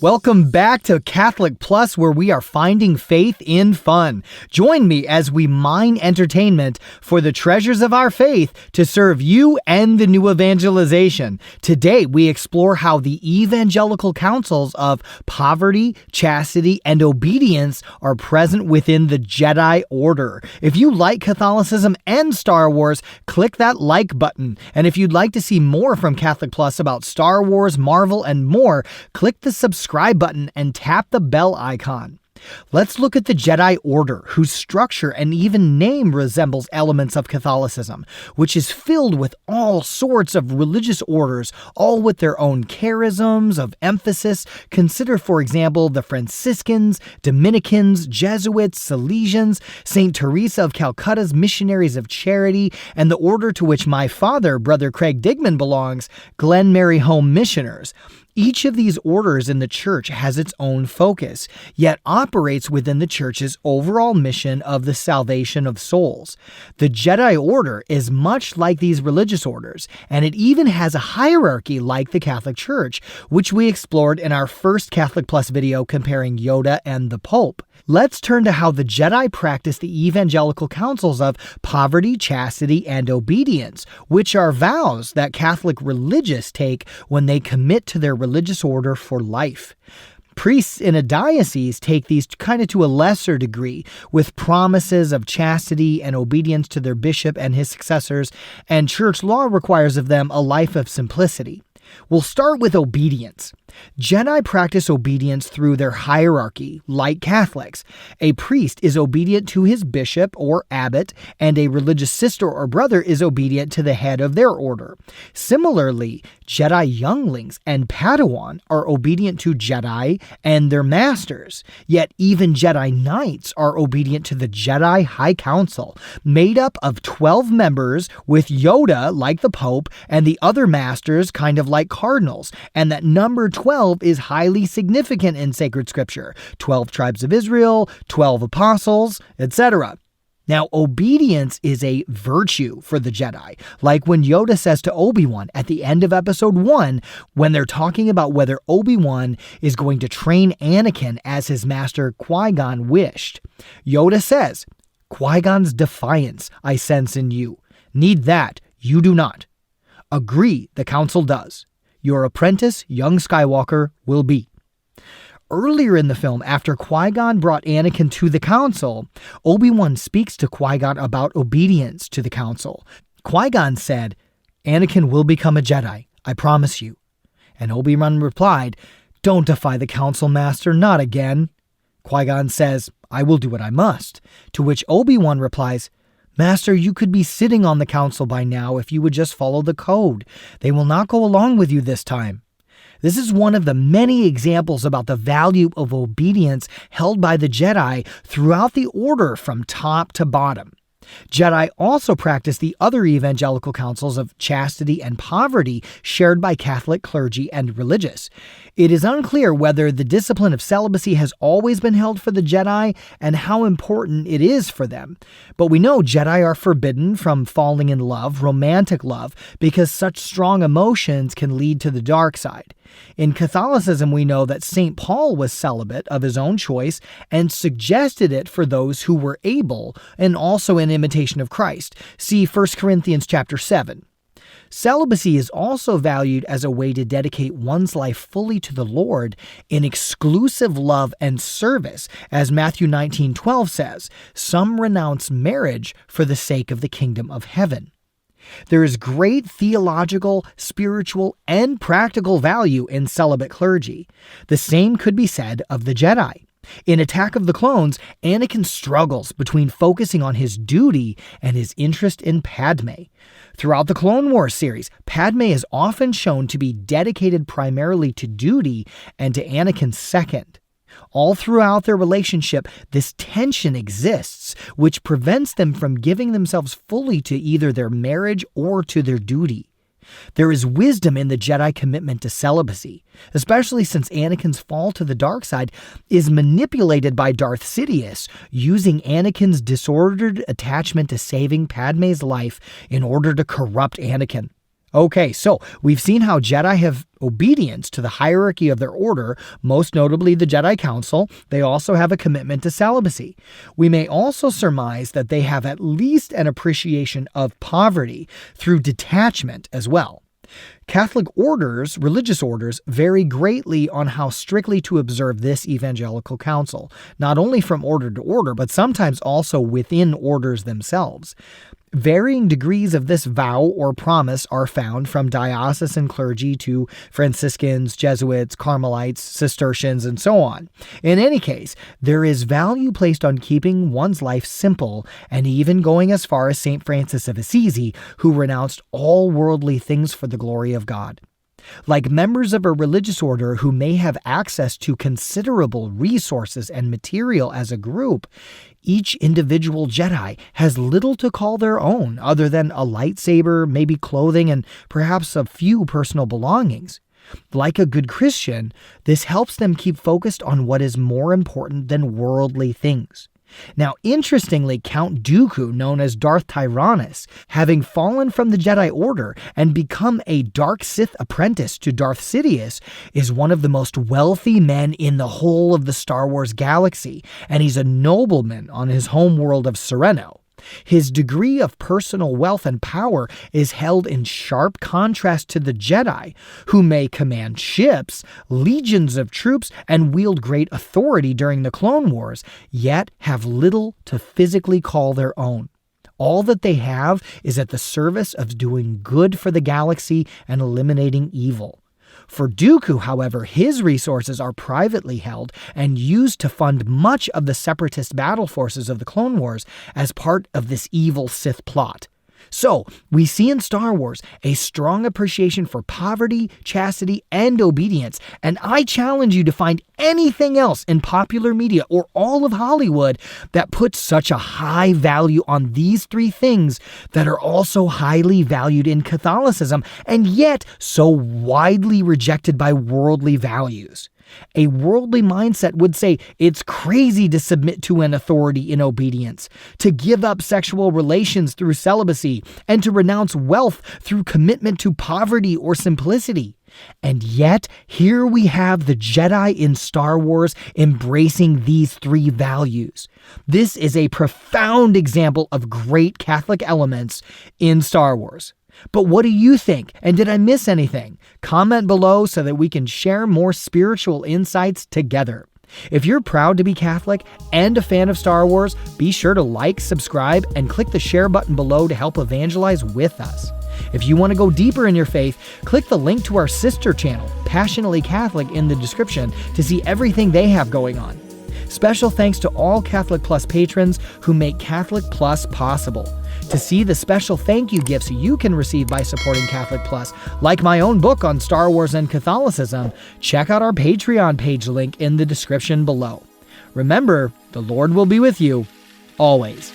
Welcome back to Catholic Plus, where we are finding faith in fun. Join me as we mine entertainment for the treasures of our faith to serve you and the new evangelization. Today, we explore how the Evangelical Counsels of poverty, chastity, and obedience are present within the Jedi Order. If you like Catholicism and Star Wars, click that like button. And if you'd like to see more from Catholic Plus about Star Wars, Marvel, and more, click the subscribe button and tap the bell icon. Let's look at the Jedi Order, whose structure and even name resembles elements of Catholicism, which is filled with all sorts of religious orders, all with their own charisms of emphasis. Consider, for example, the Franciscans, Dominicans, Jesuits, Salesians, St. Teresa of Calcutta's Missionaries of Charity, and the order to which my father, Brother Craig Digman, belongs, Glen Mary Home Missioners. Each of these orders in the church has its own focus, yet operates within the church's overall mission of the salvation of souls. The Jedi Order is much like these religious orders, and it even has a hierarchy like the Catholic Church, which we explored in our first Catholic Plus video comparing Yoda and the Pope. Let's turn to how the Jedi practice the Evangelical Counsels of poverty, chastity, and obedience, which are vows that Catholic religious take when they commit to their religious order for life. Priests in a diocese take these kind of to a lesser degree, with promises of chastity and obedience to their bishop and his successors, and church law requires of them a life of simplicity. We'll start with obedience. Jedi practice obedience through their hierarchy, like Catholics. A priest is obedient to his bishop or abbot, and a religious sister or brother is obedient to the head of their order. Similarly, Jedi younglings and Padawan are obedient to Jedi and their masters. Yet even Jedi Knights are obedient to the Jedi High Council, made up of 12 members, with Yoda, like the Pope, and the other masters kind of like cardinals, and that number 12 is highly significant in sacred scripture. 12 tribes of Israel, 12 apostles, etc. Now, obedience is a virtue for the Jedi, like when Yoda says to Obi-Wan at the end of episode 1, when they're talking about whether Obi-Wan is going to train Anakin as his master Qui-Gon wished. Yoda says, "Qui-Gon's defiance I sense in you. Need that, you do not. Agree, the council does. Your apprentice, young Skywalker, will be." Earlier in the film, after Qui-Gon brought Anakin to the council, Obi-Wan speaks to Qui-Gon about obedience to the council. Qui-Gon said, "Anakin will become a Jedi, I promise you." And Obi-Wan replied, "Don't defy the council, master, not again." Qui-Gon says, "I will do what I must." To which Obi-Wan replies, "Master, you could be sitting on the council by now if you would just follow the code. They will not go along with you this time." This is one of the many examples about the value of obedience held by the Jedi throughout the order from top to bottom. Jedi also practice the other evangelical counsels of chastity and poverty shared by Catholic clergy and religious. It is unclear whether the discipline of celibacy has always been held for the Jedi and how important it is for them. But we know Jedi are forbidden from falling in love, romantic love, because such strong emotions can lead to the dark side. In Catholicism, we know that St. Paul was celibate of his own choice and suggested it for those who were able, and also in imitation of Christ. See 1 Corinthians chapter 7. Celibacy is also valued as a way to dedicate one's life fully to the Lord in exclusive love and service, as Matthew 19:12 says, "Some renounce marriage for the sake of the kingdom of heaven." There is great theological, spiritual, and practical value in celibate clergy. The same could be said of the Jedi. In Attack of the Clones, Anakin struggles between focusing on his duty and his interest in Padme. Throughout the Clone Wars series, Padme is often shown to be dedicated primarily to duty and to Anakin second. All throughout their relationship, this tension exists, which prevents them from giving themselves fully to either their marriage or to their duty. There is wisdom in the Jedi commitment to celibacy, especially since Anakin's fall to the dark side is manipulated by Darth Sidious, using Anakin's disordered attachment to saving Padme's life in order to corrupt Anakin. Okay, so we've seen how Jedi have obedience to the hierarchy of their order, most notably the Jedi Council. They also have a commitment to celibacy. We may also surmise that they have at least an appreciation of poverty through detachment as well. Catholic orders, religious orders, vary greatly on how strictly to observe this evangelical counsel, not only from order to order, but sometimes also within orders themselves. Varying degrees of this vow or promise are found from diocesan clergy to Franciscans, Jesuits, Carmelites, Cistercians, and so on. In any case, there is value placed on keeping one's life simple, and even going as far as St. Francis of Assisi, who renounced all worldly things for the glory of God. Like members of a religious order who may have access to considerable resources and material as a group, each individual Jedi has little to call their own other than a lightsaber, maybe clothing, and perhaps a few personal belongings. Like a good Christian, this helps them keep focused on what is more important than worldly things. Now, interestingly, Count Dooku, known as Darth Tyranus, having fallen from the Jedi Order and become a dark Sith apprentice to Darth Sidious, is one of the most wealthy men in the whole of the Star Wars galaxy, and he's a nobleman on his home world of Sereno. His degree of personal wealth and power is held in sharp contrast to the Jedi, who may command ships, legions of troops, and wield great authority during the Clone Wars, yet have little to physically call their own. All that they have is at the service of doing good for the galaxy and eliminating evil. For Dooku, however, his resources are privately held and used to fund much of the separatist battle forces of the Clone Wars as part of this evil Sith plot. So, we see in Star Wars a strong appreciation for poverty, chastity, and obedience, and I challenge you to find anything else in popular media or all of Hollywood that puts such a high value on these three things that are also highly valued in Catholicism and yet so widely rejected by worldly values. A worldly mindset would say it's crazy to submit to an authority in obedience, to give up sexual relations through celibacy, and to renounce wealth through commitment to poverty or simplicity. And yet, here we have the Jedi in Star Wars embracing these three values. This is a profound example of great Catholic elements in Star Wars. But what do you think? And did I miss anything? Comment below so that we can share more spiritual insights together. If you're proud to be Catholic and a fan of Star Wars, be sure to like, subscribe, and click the share button below to help evangelize with us. If you want to go deeper in your faith, click the link to our sister channel, Passionately Catholic, in the description to see everything they have going on. Special thanks to all Catholic Plus patrons who make Catholic Plus possible. To see the special thank you gifts you can receive by supporting Catholic Plus, like my own book on Star Wars and Catholicism, check out our Patreon page link in the description below. Remember, the Lord will be with you always.